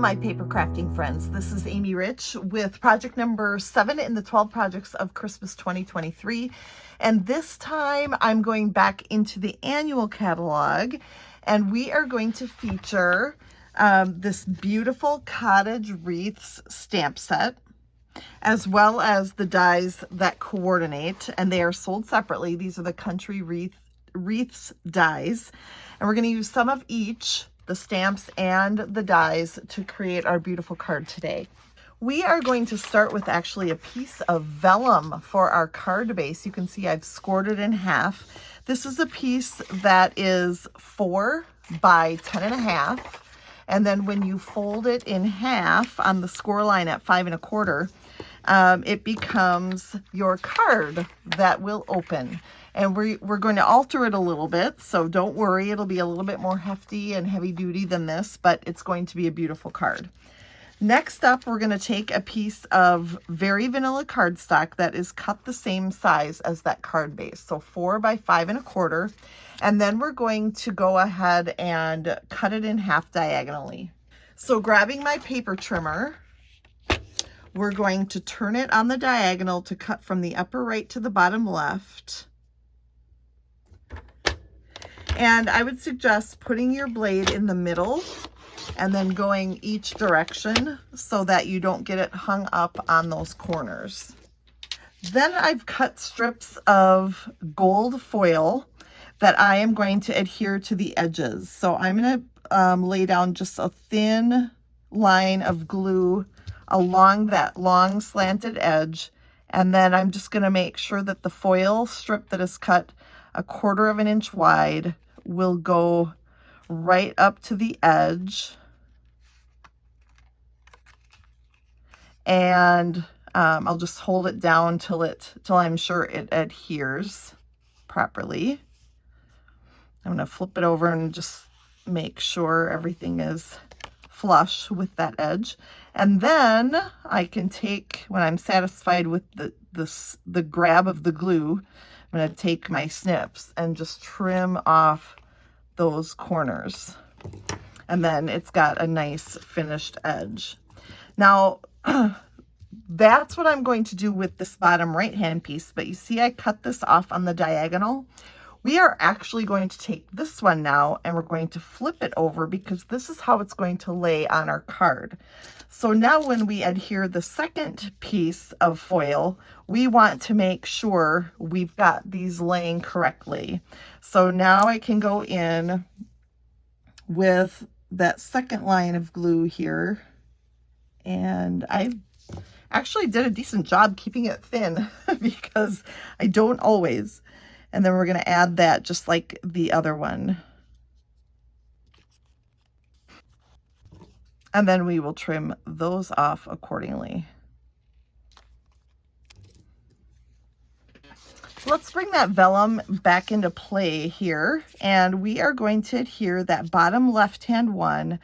my paper crafting friends. This is Amy Rich with project number 7 in the 12 projects of Christmas 2023. And this time I'm going back into the annual catalog, and we are going to feature this beautiful cottage wreaths stamp set, as well as the dies that coordinate, and they are sold separately. These are the country wreaths dies, and we're going to use some of each, the stamps and the dies, to create our beautiful card today. We are going to start with actually a piece of vellum for our card base. You can see I've scored it in half. This is a piece that is 4 by 10.5. And then when you fold it in half on the score line at 5 1/4, it becomes your card that will open. And we're going to alter it a little bit, so don't worry, it'll be a little bit more hefty and heavy duty than this, but it's going to be a beautiful card. Next up, we're going to take a piece of very vanilla cardstock that is cut the same size as that card base, so 4 by 5 1/4, and then we're going to go ahead and cut it in half diagonally. So grabbing my paper trimmer, we're going to turn it on the diagonal to cut from the upper right to the bottom left. And I would suggest putting your blade in the middle and then going each direction so that you don't get it hung up on those corners. Then I've cut strips of gold foil that I am going to adhere to the edges. So I'm going to lay down just a thin line of glue along that long slanted edge, and then I'm just going to make sure that the foil strip that is cut 1/4 inch wide will go right up to the edge, and I'll just hold it down till I'm sure it adheres properly. I'm going to flip it over and just make sure everything is flush with that edge. And then I can take, when I'm satisfied with the grab of the glue, I'm going to take my snips and just trim off those corners. And then it's got a nice finished edge. Now, that's what I'm going to do with this bottom right-hand piece. But you see I cut this off on the diagonal. We are actually going to take this one now and we're going to flip it over, because this is how it's going to lay on our card. So now when we adhere the second piece of foil, we want to make sure we've got these laying correctly. So now I can go in with that second line of glue here, and I actually did a decent job keeping it thin because I don't always. And then we're going to add that just like the other one. And then we will trim those off accordingly. Let's bring that vellum back into play here. And we are going to adhere that bottom left-hand one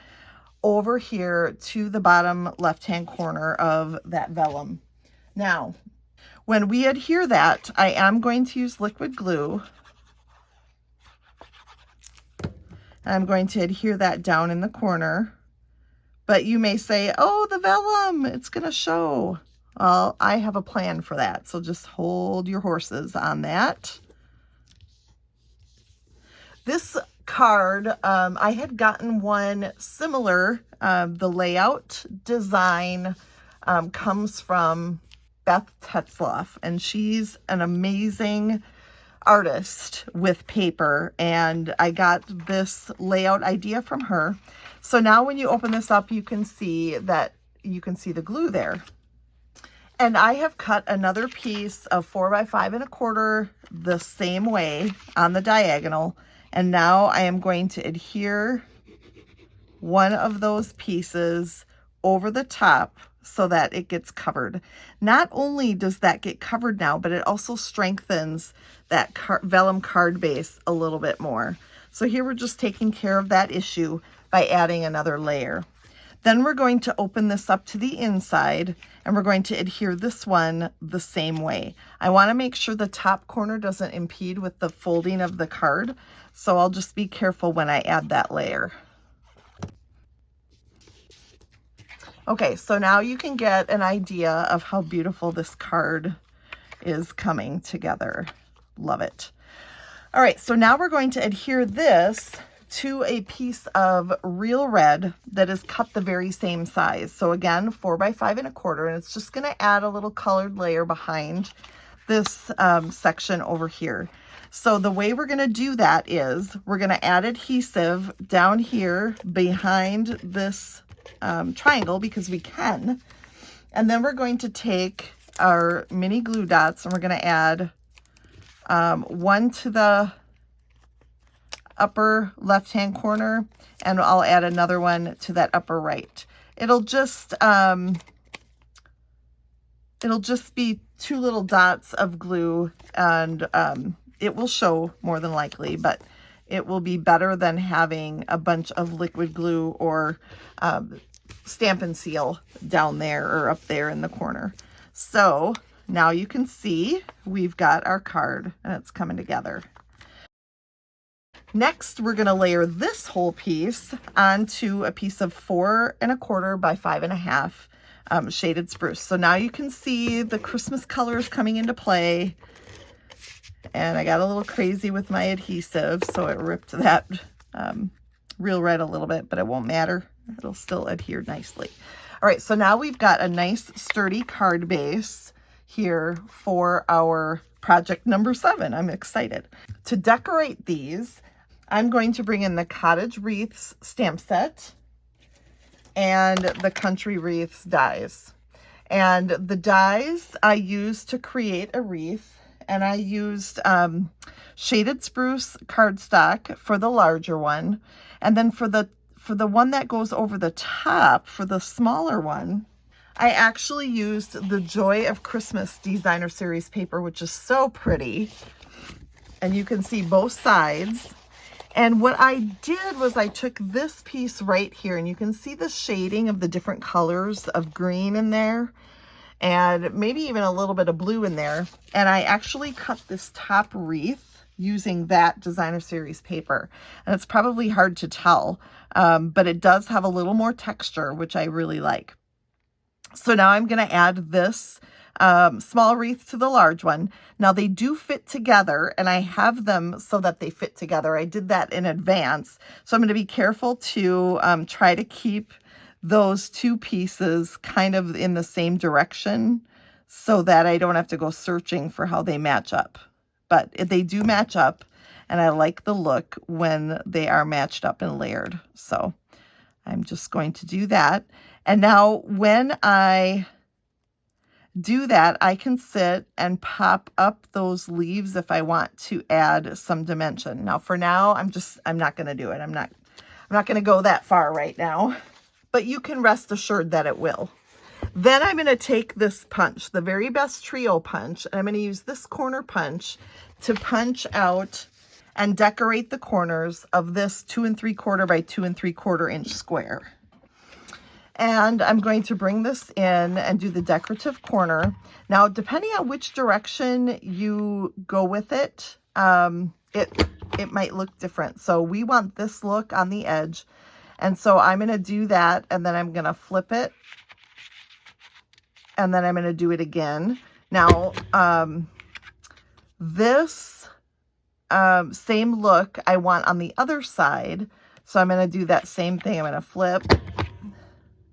over here to the bottom left-hand corner of that vellum. Now, when we adhere that, I am going to use liquid glue. I'm going to adhere that down in the corner. But you may say, oh, the vellum, it's going to show. Well, I have a plan for that, so just hold your horses on that. This card, I had gotten one similar. The layout design comes from Beth Tetzloff, and she's an amazing artist with paper, and I got this layout idea from her. So now when you open this up, you can see the glue there. And I have cut another piece of 4 by 5 1/4 the same way on the diagonal, and now I am going to adhere one of those pieces over the top so that it gets covered. Not only does that get covered now, but it also strengthens that vellum card base a little bit more. So here we're just taking care of that issue by adding another layer. Then we're going to open this up to the inside, and we're going to adhere this one the same way. I want to make sure the top corner doesn't impede with the folding of the card, so I'll just be careful when I add that layer. Okay, so now you can get an idea of how beautiful this card is coming together. Love it. All right, so now we're going to adhere this to a piece of real red that is cut the very same size. So again, 4 by 5 1/4, and it's just going to add a little colored layer behind this section over here. So the way we're going to do that is we're going to add adhesive down here behind this triangle, because we can. And then we're going to take our mini glue dots and we're going to add one to the upper left hand corner, and I'll add another one to that upper right. It'll just be 2 little dots of glue, and it will show more than likely, but it will be better than having a bunch of liquid glue or Stampin' Seal down there or up there in the corner. So now you can see we've got our card and it's coming together. Next, we're going to layer this whole piece onto a piece of 4 1/4 by 5 1/2 shaded spruce. So now you can see the Christmas colors coming into play. And I got a little crazy with my adhesive, so it ripped that real red a little bit, but it won't matter. It'll still adhere nicely. All right, so now we've got a nice sturdy card base here for our project number 7. I'm excited. To decorate these, I'm going to bring in the Cottage Wreaths stamp set and the Country Wreaths dies. And the dies I used to create a wreath, and I used shaded spruce cardstock for the larger one. And then for the one that goes over the top, for the smaller one, I actually used the Joy of Christmas Designer Series paper, which is so pretty. And you can see both sides. And what I did was I took this piece right here, and you can see the shading of the different colors of green in there, and maybe even a little bit of blue in there. And I actually cut this top wreath using that Designer Series paper. And it's probably hard to tell, but it does have a little more texture, which I really like. So now I'm going to add this small wreath to the large one. Now they do fit together, and I have them so that they fit together. I did that in advance. So I'm going to be careful to try to keep those 2 pieces kind of in the same direction so that I don't have to go searching for how they match up. But they do match up, and I like the look when they are matched up and layered. So I'm just going to do that. And now when I do that, I can sit and pop up those leaves if I want to add some dimension. Now for now, I'm not going to do it. I'm not going to go that far right now, but you can rest assured that it will. Then I'm going to take this punch, the Very Best Trio punch, and I'm going to use this corner punch to punch out and decorate the corners of this 2 3/4 by 2 3/4 inch square. And I'm going to bring this in and do the decorative corner. Now, depending on which direction you go with it, it might look different. So we want this look on the edge. And so I'm going to do that, and then I'm going to flip it. And then I'm going to do it again. Now, this same look I want on the other side. So I'm going to do that same thing. I'm going to flip.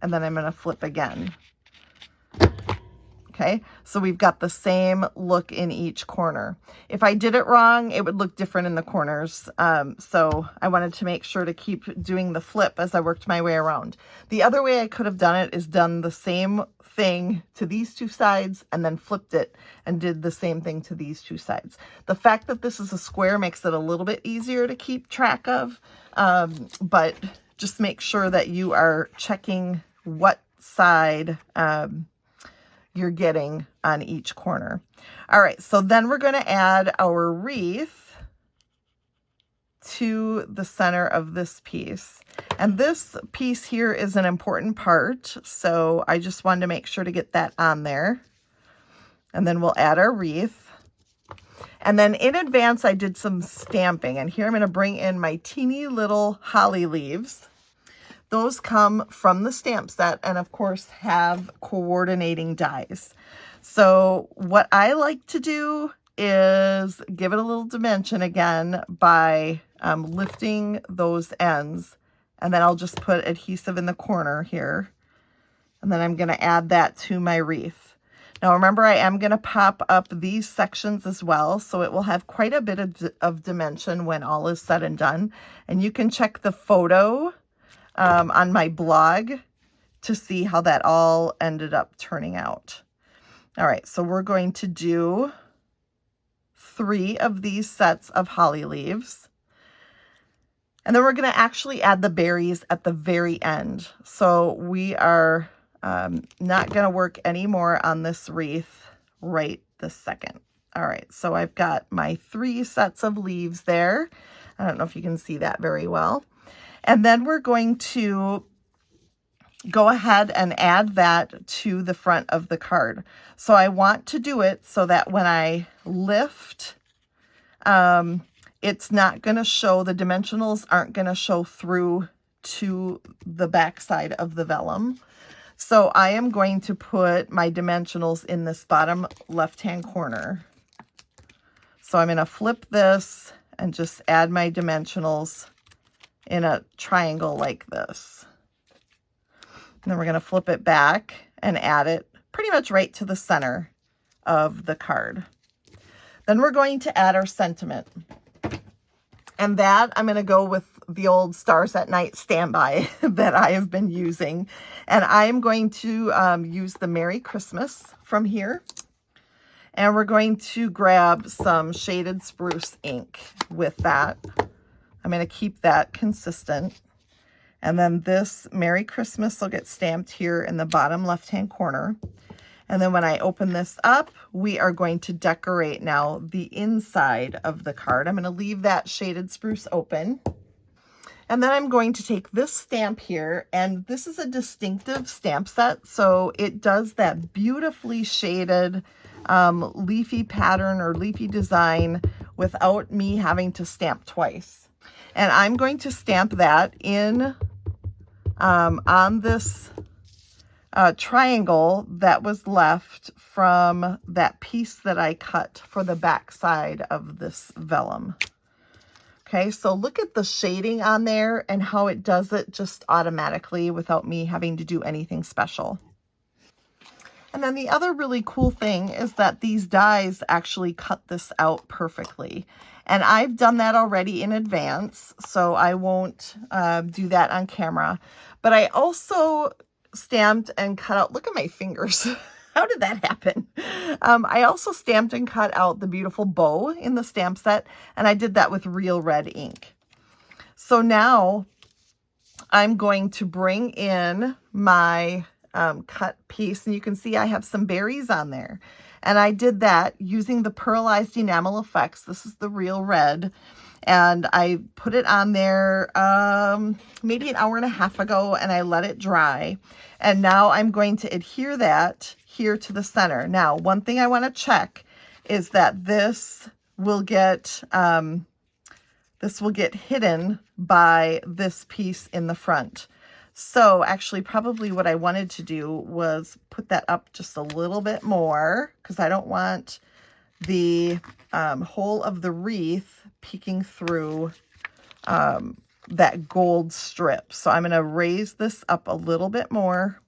And then I'm going to flip again. Okay, so we've got the same look in each corner. If I did it wrong, it would look different in the corners. So I wanted to make sure to keep doing the flip as I worked my way around. The other way I could have done it is done the same thing to these 2 sides and then flipped it and did the same thing to these 2 sides. The fact that this is a square makes it a little bit easier to keep track of, but just make sure that you are checking what side you're getting on each corner. All right, so then we're going to add our wreath to the center of this piece. And this piece here is an important part, so I just wanted to make sure to get that on there. And then we'll add our wreath. And then in advance, I did some stamping. And here I'm going to bring in my teeny little holly leaves. Those come from the stamp set and of course have coordinating dies. So what I like to do is give it a little dimension again by lifting those ends, and then I'll just put adhesive in the corner here, and then I'm going to add that to my wreath. Now remember, I am going to pop up these sections as well, so it will have quite a bit of dimension when all is said and done. And you can check the photo on my blog to see how that all ended up turning out. All right, so we're going to do 3 of these sets of holly leaves. And then we're going to actually add the berries at the very end. So we are not going to work anymore on this wreath right this second. All right, so I've got my 3 sets of leaves there. I don't know if you can see that very well. And then we're going to go ahead and add that to the front of the card. So I want to do it so that when I lift, it's not going to show, the dimensionals aren't going to show through to the back side of the vellum. So I am going to put my dimensionals in this bottom left-hand corner. So I'm going to flip this and just add my dimensionals in a triangle like this. And then we're going to flip it back and add it pretty much right to the center of the card. Then we're going to add our sentiment. And that I'm going to go with the old Stars at Night standby that I have been using. And I am going to use the Merry Christmas from here. And we're going to grab some shaded spruce ink with that. I'm going to keep that consistent. And then this Merry Christmas will get stamped here in the bottom left-hand corner. And then when I open this up, we are going to decorate now the inside of the card. I'm going to leave that shaded spruce open. And then I'm going to take this stamp here, and this is a distinctive stamp set. So it does that beautifully shaded leafy pattern or leafy design without me having to stamp twice. And I'm going to stamp that in on this triangle that was left from that piece that I cut for the back side of this vellum. Okay, so look at the shading on there and how it does it just automatically without me having to do anything special. And then the other really cool thing is that these dies actually cut this out perfectly. And I've done that already in advance, so I won't do that on camera. But I also stamped and cut out, look at my fingers. How did that happen? I also stamped and cut out the beautiful bow in the stamp set, and I did that with real red ink. So now I'm going to bring in my cut piece, and you can see I have some berries on there. And I did that using the Pearlized Enamel Effects. This is the real red. And I put it on there maybe an hour and a half ago, and I let it dry. And now I'm going to adhere that here to the center. Now, one thing I want to check is that this will get hidden by this piece in the front. So actually, probably what I wanted to do was put that up just a little bit more, because I don't want the whole of the wreath peeking through that gold strip. So I'm going to raise this up a little bit more.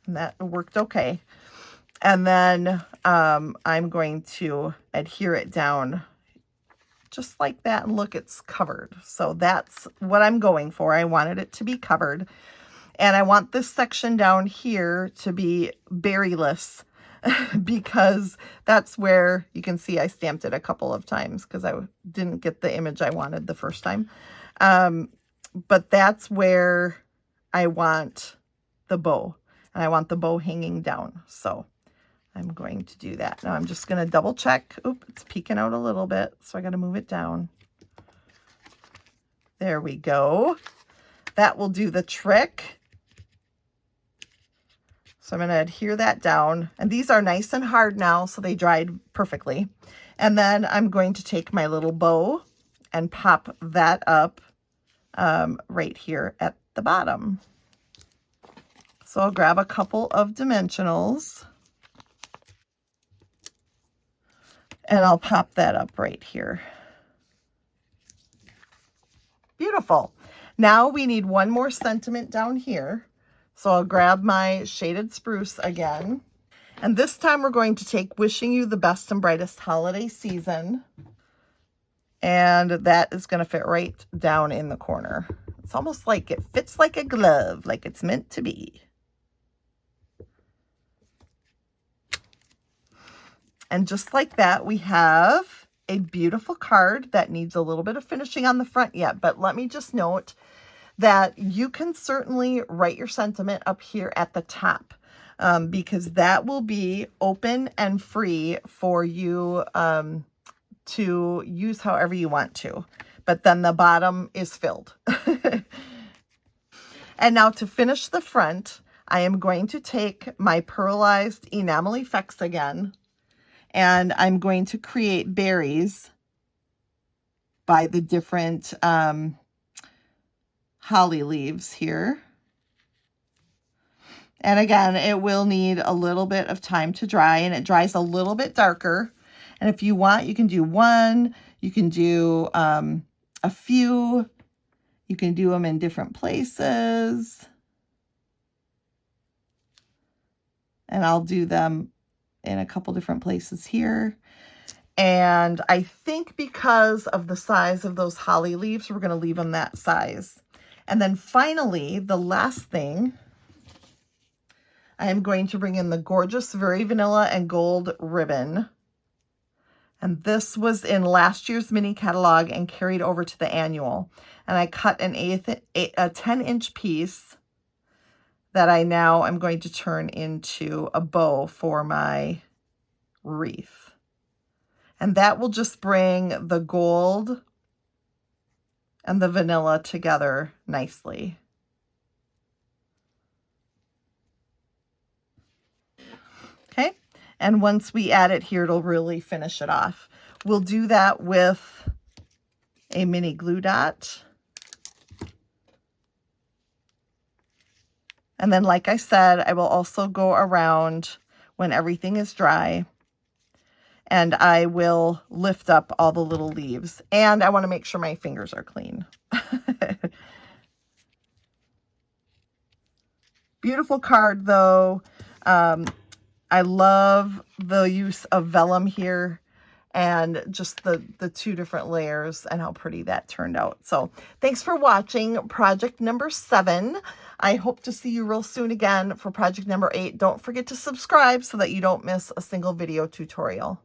And that worked okay. And then I'm going to adhere it down just like that. And look, it's covered. So that's what I'm going for. I wanted it to be covered. And I want this section down here to be berryless, because that's where you can see I stamped it a couple of times because I didn't get the image I wanted the first time. But that's where I want the bow, and I want the bow hanging down. So I'm going to do that. Now I'm just going to double check. Oop, it's peeking out a little bit, so I got to move it down. There we go. That will do the trick. So I'm going to adhere that down, and these are nice and hard now, so they dried perfectly. And then I'm going to take my little bow and pop that up right here at the bottom. So I'll grab a couple of dimensionals and I'll pop that up right here. Beautiful. Now we need one more sentiment down here. So I'll grab my shaded spruce again. And this time we're going to take Wishing You the Best and Brightest Holiday Season. And that is going to fit right down in the corner. It's almost like it fits like a glove, like it's meant to be. And just like that, we have a beautiful card that needs a little bit of finishing on the front yet. But let me just note that you can certainly write your sentiment up here at the top, because that will be open and free for you to use however you want to. But then the bottom is filled. And now to finish the front, I am going to take my pearlized enamel effects again, and I'm going to create berries by the different holly leaves here. And again, it will need a little bit of time to dry, and it dries a little bit darker. And if you want, you can do one, you can do a few, you can do them in different places. And I'll do them in a couple different places here. And I think because of the size of those holly leaves, we're going to leave them that size. And then finally, the last thing, I am going to bring in the gorgeous Very Vanilla and Gold ribbon. And this was in last year's mini catalog and carried over to the annual. And I cut a 10-inch piece that I now am going to turn into a bow for my wreath. And that will just bring the gold and the vanilla together nicely. Okay, and once we add it here, it'll really finish it off. We'll do that with a mini glue dot. And then, like I said, I will also go around when everything is dry, and I will lift up all the little leaves. And I want to make sure my fingers are clean. Beautiful card, though. I love the use of vellum here, and just the two different layers and how pretty that turned out. So thanks for watching project number 7. I hope to see you real soon again for project number 8. Don't forget to subscribe so that you don't miss a single video tutorial.